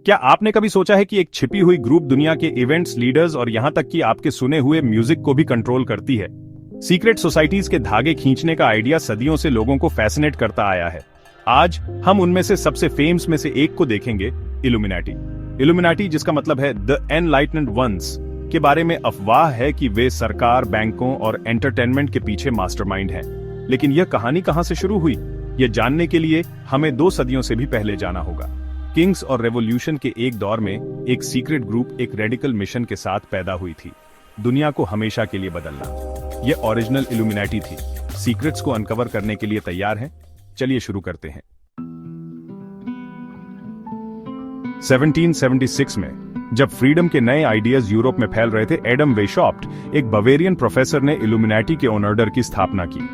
क्या आपने कभी सोचा है कि एक छिपी हुई ग्रुप दुनिया के इवेंट्स, लीडर्स और यहां तक कि आपके सुने हुए म्यूजिक को भी कंट्रोल करती है? सीक्रेट सोसाइटीज के धागे खींचने का आइडिया सदियों से लोगों को फैसिनेट करता आया है। आज हम उनमें से सबसे फेमस में से एक को देखेंगे, इल्यूमिनाटी। इल्यूमिनाटी, जिसका मतलब है द एनलाइटनेड वंस, के बारे में अफवाह है कि वे सरकार, बैंकों और एंटरटेनमेंट के पीछे मास्टरमाइंड हैं। लेकिन यह कहानी कहां से शुरू हुई, यह जानने के लिए हमें 2 सदियों से भी पहले जाना होगा। किंग्स और रेवोल्यूशन के एक दौर में एक सीक्रेट ग्रुप एक रेडिकल मिशन के साथ पैदा हुई थी, दुनिया को हमेशा के लिए बदलना। यह ओरिजिनल इल्यूमिनाटी थी। सीक्रेट्स को अनकवर करने के लिए तैयार हैं? चलिए शुरू करते हैं। 1776 में जब फ्रीडम के नए आइडियाज यूरोप में फैल रहे थे, एडम वेशॉप्ट, एक बवेरियन प्रोफेसर, ने इल्यूमिनाटी के ऑर्डर की स्थापना की।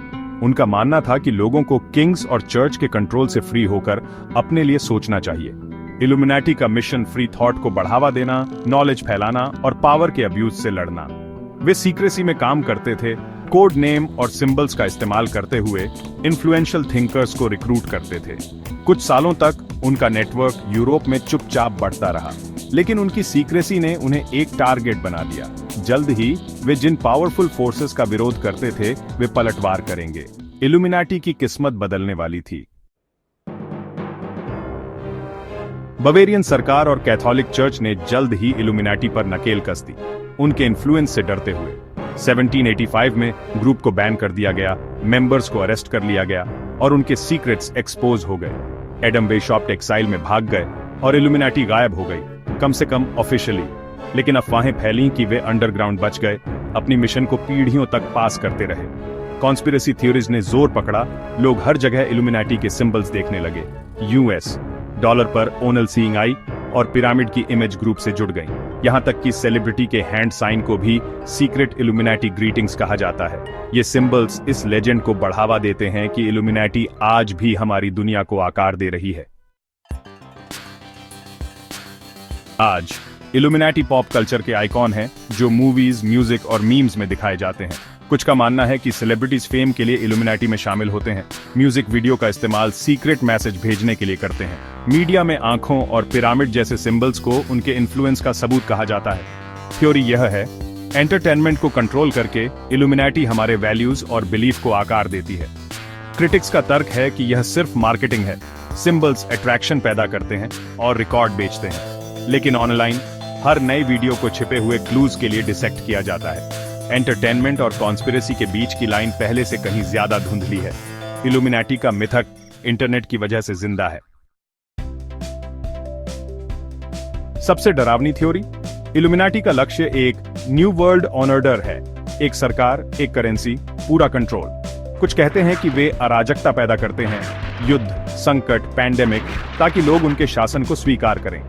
उनका मानना था कि लोगों को किंग्स और चर्च के कंट्रोल से फ्री होकर अपने लिए सोचना चाहिए। इल्यूमिनाटी का मिशन फ्री थॉट को बढ़ावा देना, नॉलेज फैलाना और पावर के अब्यूज से लड़ना। वे सीक्रेसी में काम करते थे, कोड नेम और सिंबल्स का इस्तेमाल करते हुए इन्फ्लुएंशियल थिंकर्स को रिक्रूट करते थे। कुछ सालों तक उनका नेटवर्क यूरोप में चुपचाप बढ़ता रहा, लेकिन उनकी सीक्रेसी ने उन्हें एक टारगेट बना दिया। जल्द ही वे जिन पावरफुल फोर्सेस का विरोध करते थे, वे पलटवार करेंगे। इल्यूमिनाटी की किस्मत बदलने वाली थी। बवेरियन सरकार और कैथोलिक चर्च ने जल्द ही इल्यूमिनाटी पर नकेल कस दी, उनके इन्फ्लुएंस से डरते हुए। 1785 में ग्रुप को बैन कर दिया गया, मेंबर्स को अरेस्ट कर लिया गया और उनके सीक्रेट्स एक्सपोज हो गए। एडम वेशॉप्ट एक्साइल में भाग गए और इल्यूमिनाटी गायब हो गई, कम से कम ऑफिशियली। लेकिन अफवाहें फैलीं कि वे अंडरग्राउंड बच गए, अपनी मिशन को पीढ़ियों तक पास करते रहे। कॉन्स्पिरेसी थ्योरीज ने जोर पकड़ा, लोग हर जगह इल्यूमिनाटी के सिंबल्स देखने लगे। यूएस डॉलर पर ओनल सीइंग आई और पिरामिड की इमेज ग्रुप से जुड़ गई। यहां तक कि सेलिब्रिटी के हैंड साइन को भी सीक्रेट इल्यूमिनाटी ग्रीटिंग्स कहा जाता है। ये सिंबल्स इस लेजेंड को बढ़ावा देते हैं कि इल्यूमिनाटी आज भी हमारी दुनिया को आकार दे रही है। आज इल्यूमिनाटी पॉप कल्चर के आइकॉन हैं, जो मूवीज, म्यूजिक और मीम्स में दिखाए जाते हैं। कुछ का मानना है कि सेलिब्रिटीज फेम के लिए इल्यूमिनाटी में शामिल होते हैं, म्यूजिक वीडियो का इस्तेमाल सीक्रेट मैसेज भेजने के लिए करते हैं। मीडिया में आंखों और पिरामिड जैसे सिंबल्स को उनके इन्फ्लुएंस का सबूत कहा जाता है। थ्योरी यह है, एंटरटेनमेंट को कंट्रोल करके इल्यूमिनाटी हमारे वैल्यूज और बिलीफ को आकार देती है। क्रिटिक्स का तर्क है कि यह सिर्फ मार्केटिंग है, सिंबल्स अट्रैक्शन पैदा करते हैं और रिकॉर्ड बेचते हैं। लेकिन ऑनलाइन हर नए वीडियो को छिपे हुए क्लूज के लिए डिसेक्ट किया जाता है। एंटरटेनमेंट और कॉन्स्पिरेसी के बीच की लाइन पहले से कहीं ज्यादा धुंधली है। इल्यूमिनाटी का मिथक इंटरनेट की वजह से जिंदा है। सबसे डरावनी थ्योरी, इल्यूमिनाटी का लक्ष्य एक न्यू वर्ल्ड ऑर्डर है। एक सरकार, एक करेंसी, पूरा कंट्रोल। कुछ कहते हैं कि वे अराजकता पैदा करते हैं, युद्ध, संकट, पैंडेमिक, ताकि लोग उनके शासन को स्वीकार करें।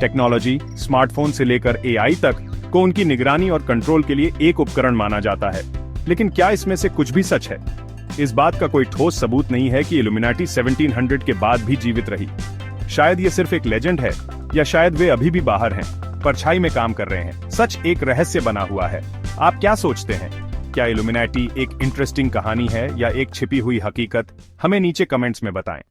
टेक्नोलॉजी, स्मार्टफोन से लेकर एआई तक को उनकी निगरानी और कंट्रोल के लिए एक उपकरण माना जाता है। लेकिन क्या इसमें से कुछ भी सच है? इस बात का कोई ठोस सबूत नहीं है कि इल्यूमिनाटी 1700 के बाद भी जीवित रही। शायद ये सिर्फ एक लेजेंड है, या शायद वे अभी भी बाहर हैं, परछाई में काम कर रहे हैं। सच एक रहस्य बना हुआ है। आप क्या सोचते हैं? क्या इल्यूमिनाटी एक इंटरेस्टिंग कहानी है या एक छिपी हुई हकीकत? हमें नीचे कमेंट्स में बताएं।